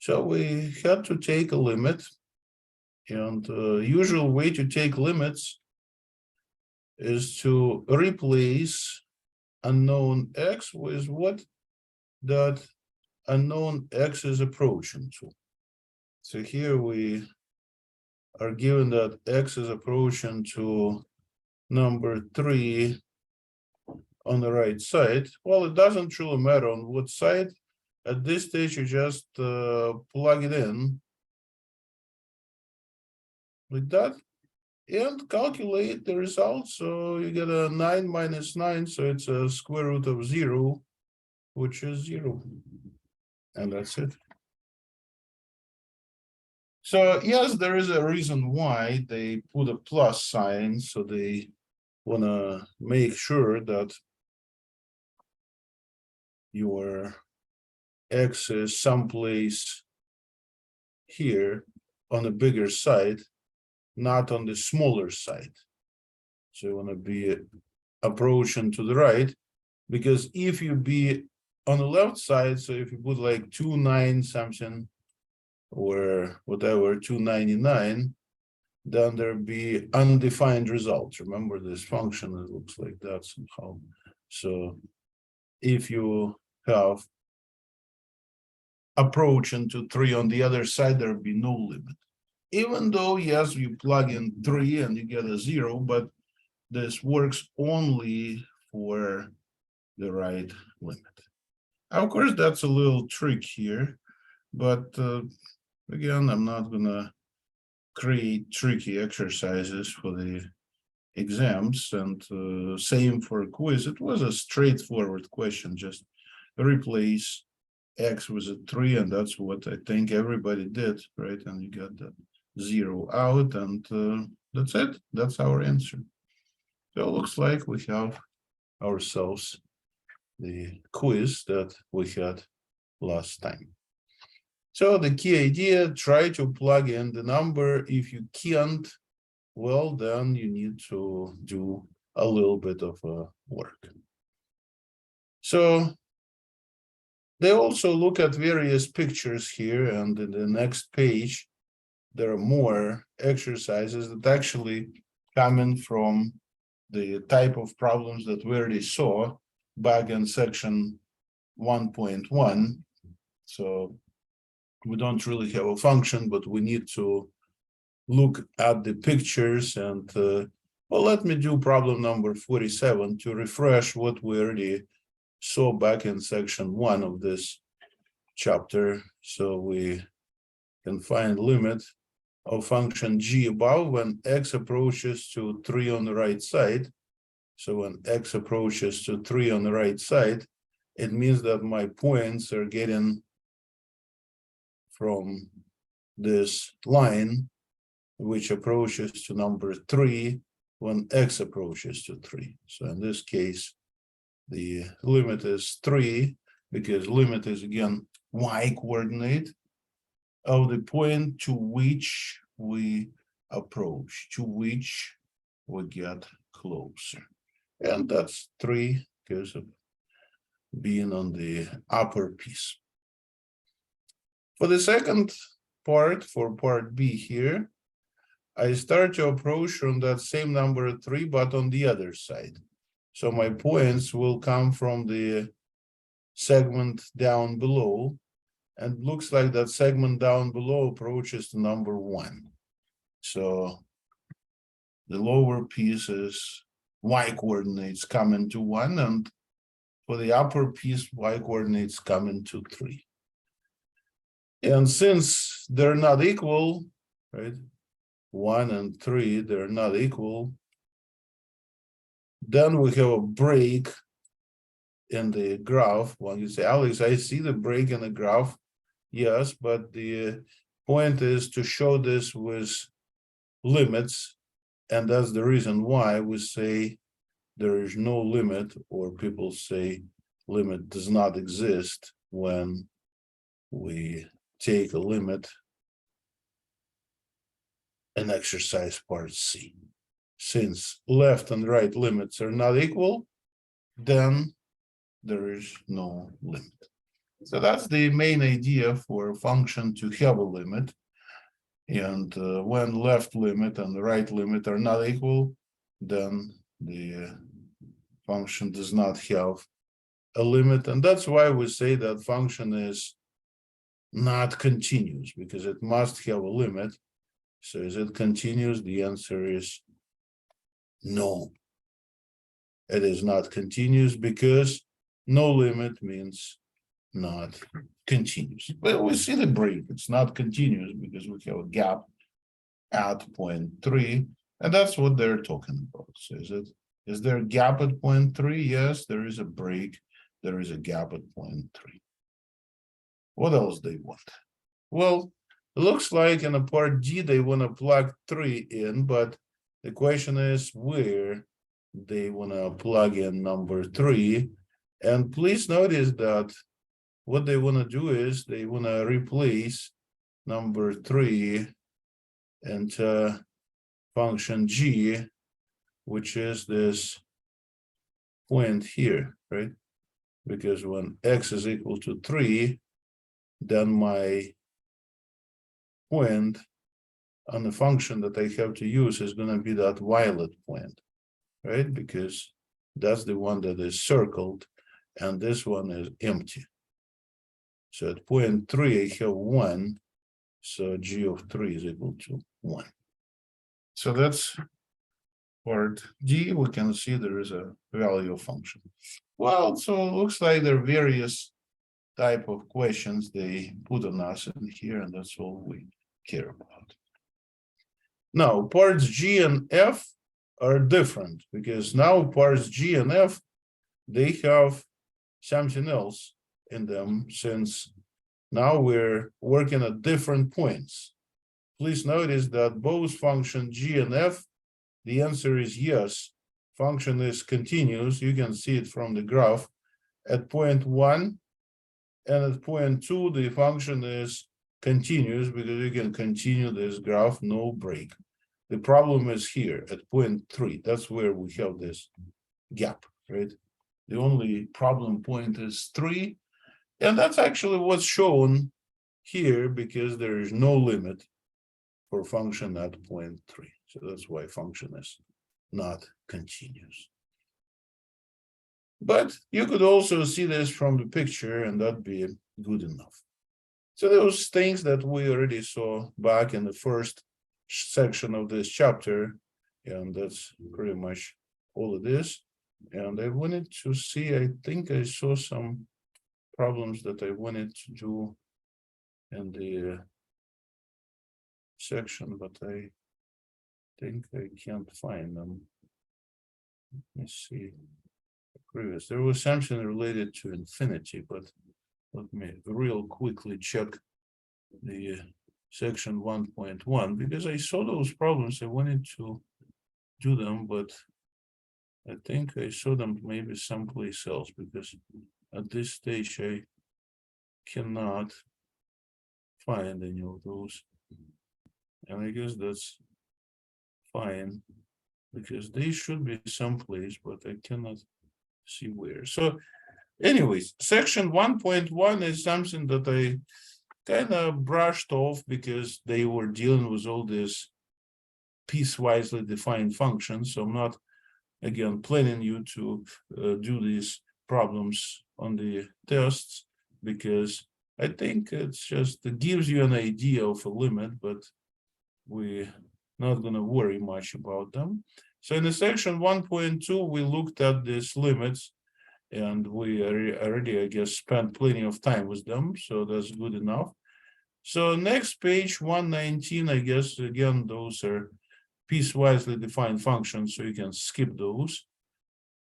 So we had to take a limit, and the usual way to take limits is to replace unknown x with what that unknown x is approaching to. So here we are given that x is approaching to number 3 on the right side. Well, it doesn't really matter on what side. At this stage, you just plug it in like that and calculate the result. So you get a 9 minus 9, so it's a square root of 0, which is 0. And that's it. So yes, there is a reason why they put a plus sign, so they want to make sure that your x is someplace here on a bigger side, not on the smaller side. So you want to be approaching to the right, because if you be on the left side, so if you put like 2,9 something or whatever, 299, then there'll be undefined results. Remember this function, it looks like that somehow. So if you have approaching to 3 on the other side, there'll be no limit. Even though, yes, you plug in 3 and you get a 0, but this works only for the right limit. Of course, that's a little trick here, but again, I'm not gonna create tricky exercises for the exams, and same for a quiz. It was a straightforward question, just replace x with a 3, and that's what I think everybody did, right? And you got that 0 out, and that's it. That's our answer. So it looks like we have ourselves the quiz that we had last time. So the key idea, try to plug in the number. If you can't, well, then you need to do a little bit of work. So they also look at various pictures here, and in the next page, there are more exercises that actually coming from the type of problems that we already saw back in section 1.1. So we don't really have a function, but we need to look at the pictures. And well, let me do problem number 47 to refresh what we already saw back in section 1 of this chapter. So we can find limit of function g above when x approaches to 3 on the right side. So when x approaches to 3 on the right side, it means that my points are getting from this line, which approaches to number 3 when x approaches to 3. So in this case, the limit is 3, because limit is again y coordinate of the point to which we approach, to which we get closer. And that's 3 because of being on the upper piece. For the second part, for part B here, I start to approach from that same number 3, but on the other side. So my points will come from the segment down below, and looks like that segment down below approaches to number 1. So the lower piece is y coordinates coming to 1, and for the upper piece, y coordinates coming to 3. And since they're not equal, right, 1 and 3, they're not equal, then we have a break in the graph. One you say, Alex, I see the break in the graph. Yes, but the point is to show this with limits, and that's the reason why we say there is no limit, or people say limit does not exist when we take a limit in exercise part C. Since left and right limits are not equal, then there is no limit. So that's the main idea for a function to have a limit. And when left limit and the right limit are not equal, then the function does not have a limit. And that's why we say that function is not continuous, because it must have a limit. So is it continuous? The answer is no. It is not continuous because no limit means not continuous. But we see the break. It's not continuous because we have a gap at point 3, and that's what they're talking about. So is there a gap at point 3? Yes, there is a break. There is a gap at point 3. What else they want? Well, it looks like in a part D they want to plug 3 in, but the question is where they want to plug in number 3. And please notice that what they want to do is they want to replace number 3 into function g, which is this point here, right? Because when x is equal to 3, then my point on the function that I have to use is going to be that violet point, right? Because that's the one that is circled, and this one is empty. So at point 3, I have 1, so g of 3 is equal to 1. So that's part D. We can see there is a value of function. Well, so it looks like there are various type of questions they put on us in here, and that's all we care about. Now, parts G and F are different because now parts G and F, they have something else in them, since now we're working at different points. Please notice that both function G and F, the answer is yes. Function is continuous. You can see it from the graph at point 1, and at point 2, the function is continuous because you can continue this graph, no break. The problem is here at point 3. That's where we have this gap, right? The only problem point is 3, and that's actually what's shown here because there is no limit for function at point 3. So that's why function is not continuous. But you could also see this from the picture, and that'd be good enough. So those things that we already saw back in the first section of this chapter, and that's pretty much all it is. And I wanted to see, I think I saw some problems that I wanted to do in the section, but I think I can't find them. Let me see. Previous, there was something related to infinity, but let me real quickly check the section 1.1 because I saw those problems. I wanted to do them, but I think I saw them maybe someplace else because at this stage I cannot find any of those. And I guess that's fine because they should be someplace, but I cannot see where. So anyways, section 1.1 is something that I kind of brushed off because they were dealing with all this piecewisely defined functions. So I'm not, again, planning you to do these problems on the tests because I think it's just, it gives you an idea of a limit, but we're not going to worry much about them. So in the section 1.2, we looked at these limits and we already, I guess, spent plenty of time with them. So that's good enough. So next page 119, I guess, again, those are piecewisely defined functions, so you can skip those.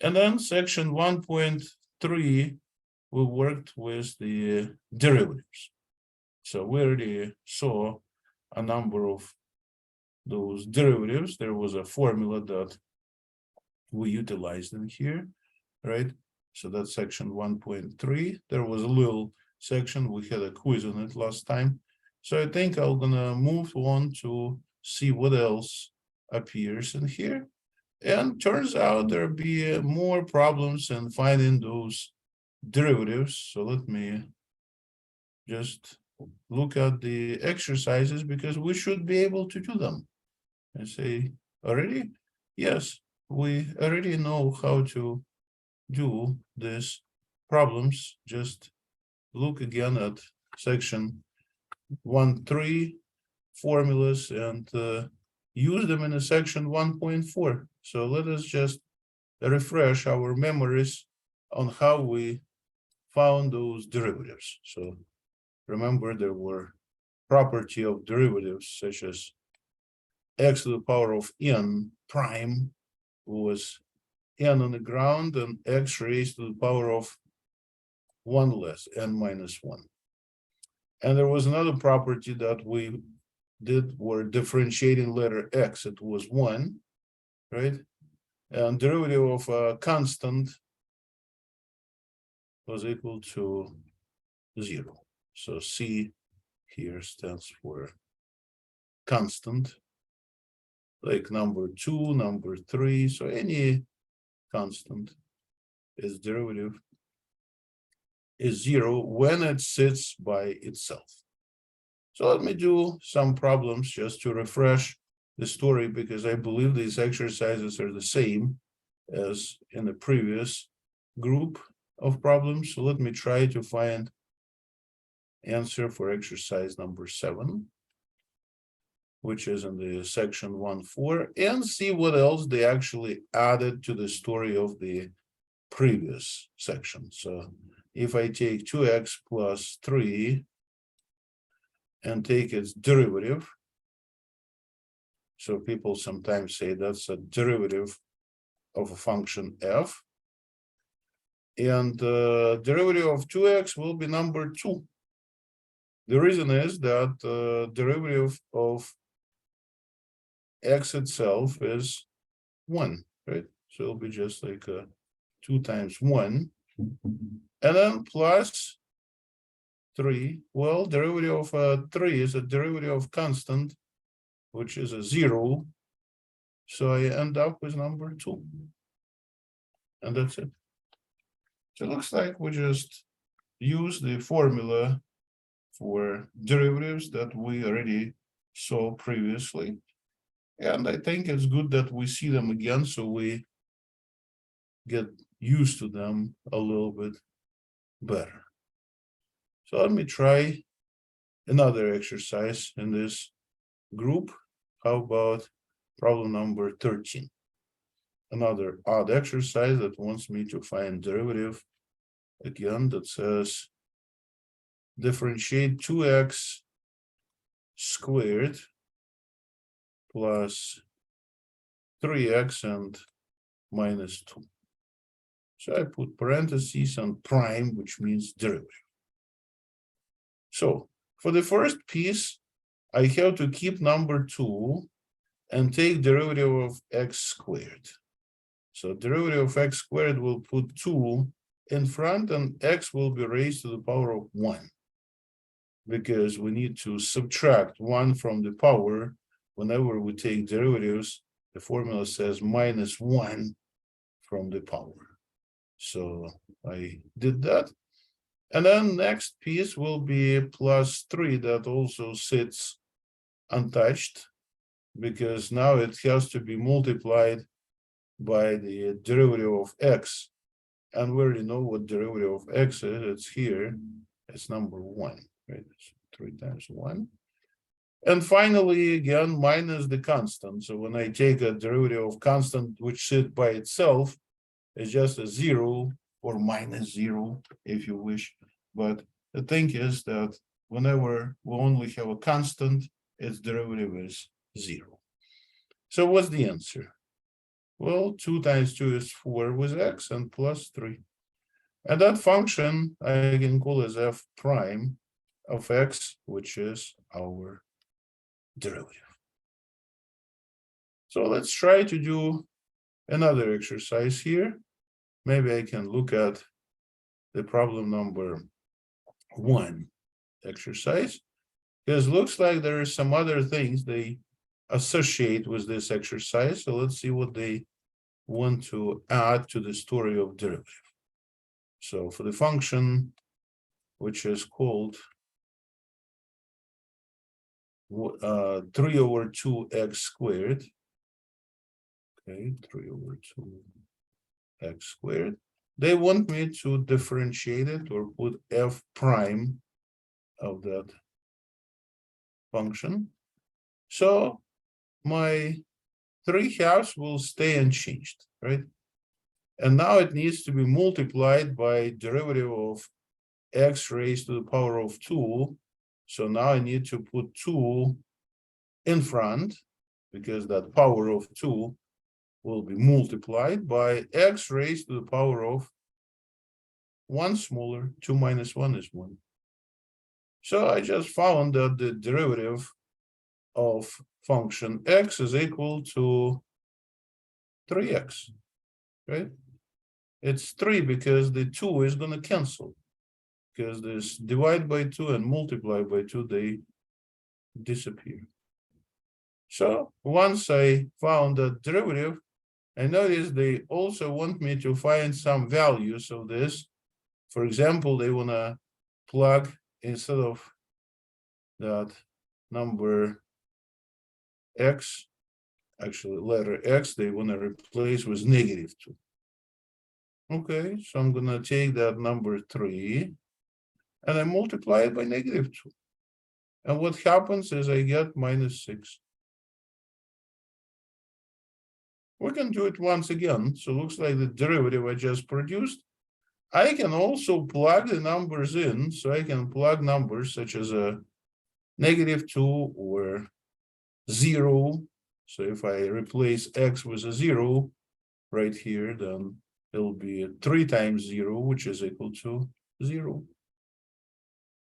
And then section 1.3, we worked with the derivatives. So we already saw a number of those derivatives. There was a formula that we utilized in here, right? So that's section 1.3. There was a little section, we had a quiz on it last time. So I think I'm gonna move on to see what else appears in here. And turns out there'll be more problems in finding those derivatives. So let me just look at the exercises because we should be able to do them. And say, already? Yes, we already know how to do these problems. Just look again at section 1.3 formulas and use them in a section 1.4. So let us just refresh our memories on how we found those derivatives. So remember, there were property of derivatives such as x to the power of n prime was n on the ground and x raised to the power of 1 less, n minus 1. And there was another property that we did were differentiating letter x, it was 1, right? And derivative of a constant was equal to 0. So C here stands for constant, like number 2, number 3. So any constant is derivative is 0 when it sits by itself. So let me do some problems just to refresh the story, because I believe these exercises are the same as in the previous group of problems. So let me try to find answer for exercise number 7, which is in the section 1.4, and see what else they actually added to the story of the previous section. So if I take 2x plus 3 and take its derivative, so people sometimes say that's a derivative of a function f, and the derivative of 2x will be number 2. The reason is that derivative of x itself is 1, right? So it'll be just like 2 times 1, and then plus 3. Well, derivative of 3 is a derivative of constant, which is a 0. So I end up with number 2. And that's it. So it looks like we just use the formula for derivatives that we already saw previously. And I think it's good that we see them again so we get used to them a little bit better. So let me try another exercise in this group. How about problem number 13? Another odd exercise that wants me to find derivative again, that says differentiate 2x squared plus 3x and minus 2. So I put parentheses on prime, which means derivative. So for the first piece, I have to keep number 2 and take derivative of x squared. So derivative of x squared will put 2 in front, and x will be raised to the power of 1, because we need to subtract 1 from the power. Whenever we take derivatives, the formula says minus 1 from the power. So I did that. And then next piece will be plus 3 that also sits untouched, because now it has to be multiplied by the derivative of x. And we already know what derivative of x is. It's here. It's number 1, right? So 3 times 1. And finally, again, minus the constant. So when I take a derivative of constant which sits by itself, it's just a 0 or minus 0, if you wish. But the thing is that whenever we only have a constant, its derivative is 0. So what's the answer? Well, 2 times 2 is 4 with x and plus 3. And that function I can call as f prime of x, which is our derivative. So let's try to do another exercise here. Maybe I can look at the problem number 1 exercise, because it looks like there are some other things they associate with this exercise. So let's see what they want to add to the story of derivative. So for the function, which is called 3 over 2x squared. Okay, 3 over 2x squared. They want me to differentiate it or put f prime of that function. So my 3/2 will stay unchanged, right? And now it needs to be multiplied by derivative of x raised to the power of 2. So now I need to put 2 in front because that power of 2 will be multiplied by x raised to the power of 1 smaller. 2 minus 1 is 1. So I just found that the derivative of function x is equal to 3x, right? It's 3 because the 2 is going to cancel. Because this divide by 2 and multiply by 2, they disappear. So once I found that derivative, I noticed they also want me to find some values of this. For example, they want to plug instead of that number x, actually letter x, they want to replace with -2. Okay, so I'm going to take that number 3 and I multiply it by -2. And what happens is I get -6. We can do it once again. So it looks like the derivative I just produced. I can also plug the numbers in. So I can plug numbers such as a -2 or 0. So if I replace x with a 0 right here, then it'll be 3 times 0, which is equal to 0.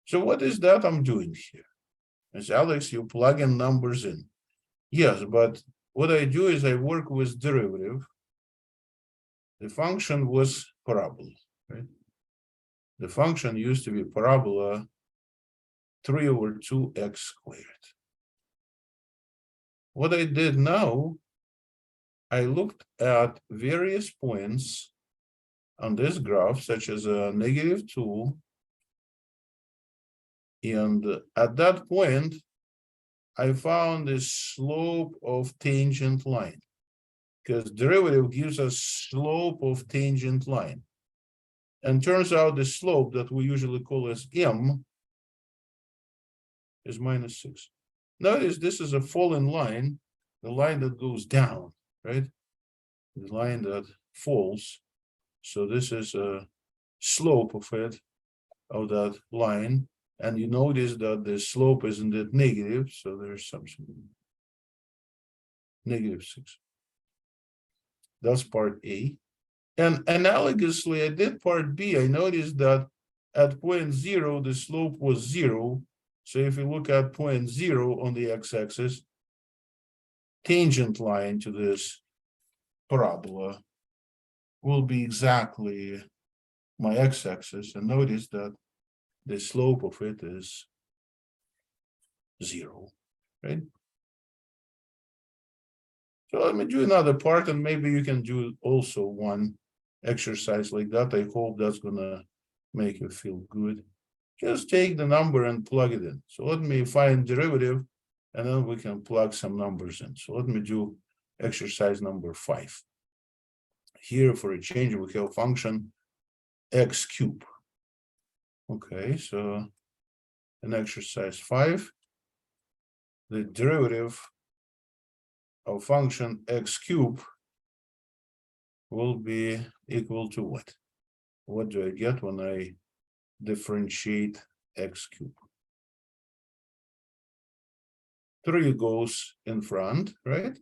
So what is that I'm doing here? As Alex, you plug in numbers in. Yes, but what I do is I work with derivative. The function was parabola, right? The function used to be parabola 3 over 2x squared. What I did now, I looked at various points on this graph, such as a -2. And at that point, I found the slope of tangent line, because derivative gives us slope of tangent line. And turns out the slope that we usually call as m is -6. Notice this is a falling line, the line that goes down, right? The line that falls. So this is a slope of it, of that line. And you notice that the slope isn't that negative, so there's something -6. That's part A. And analogously, I did part B. I noticed that at point 0, the slope was 0. So if you look at point 0 on the x-axis, tangent line to this parabola will be exactly my x-axis. And notice that the slope of it is 0, right? So let me do another part, and maybe you can do also one exercise like that. I hope that's gonna make you feel good. Just take the number and plug it in. So let me find derivative, and then we can plug some numbers in. So let me do exercise number 5. Here for a change, we have function x cube. Okay, so in exercise 5, the derivative of function x cube will be equal to what? What do I get when I differentiate x cube? 3 goes in front, right?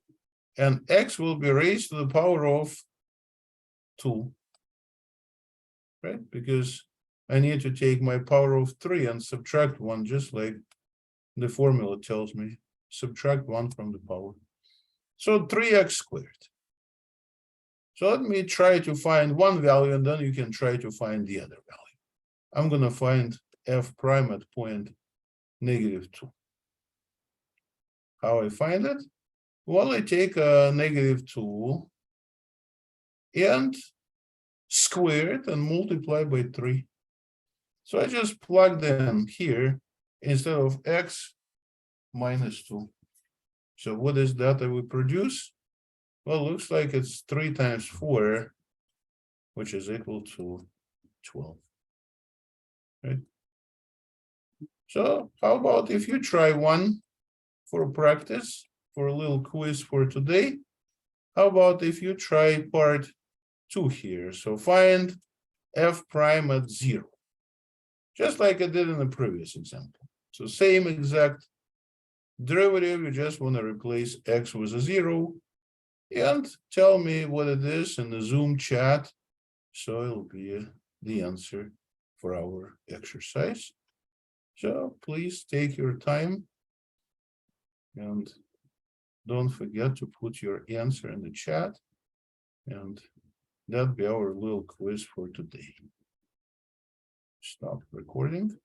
And x will be raised to the power of 2, right? Because I need to take my power of 3 and subtract 1, just like the formula tells me. Subtract 1 from the power. So 3x squared. So let me try to find one value, and then you can try to find the other value. I'm going to find f prime at point -2. How I find it? Well, I take a -2 and square it and multiply by 3. So I just plugged in here, instead of x, minus 2. So what is that we produce? Well, looks like it's 3 times 4, which is equal to 12. Right? So how about if you try one for practice, for a little quiz for today? How about if you try part 2 here? So find f prime at 0, just like I did in the previous example. So same exact derivative, you just want to replace x with a 0 and tell me what it is in the Zoom chat. So it'll be the answer for our exercise. So please take your time and don't forget to put your answer in the chat. And that'll be our little quiz for today. Stop recording.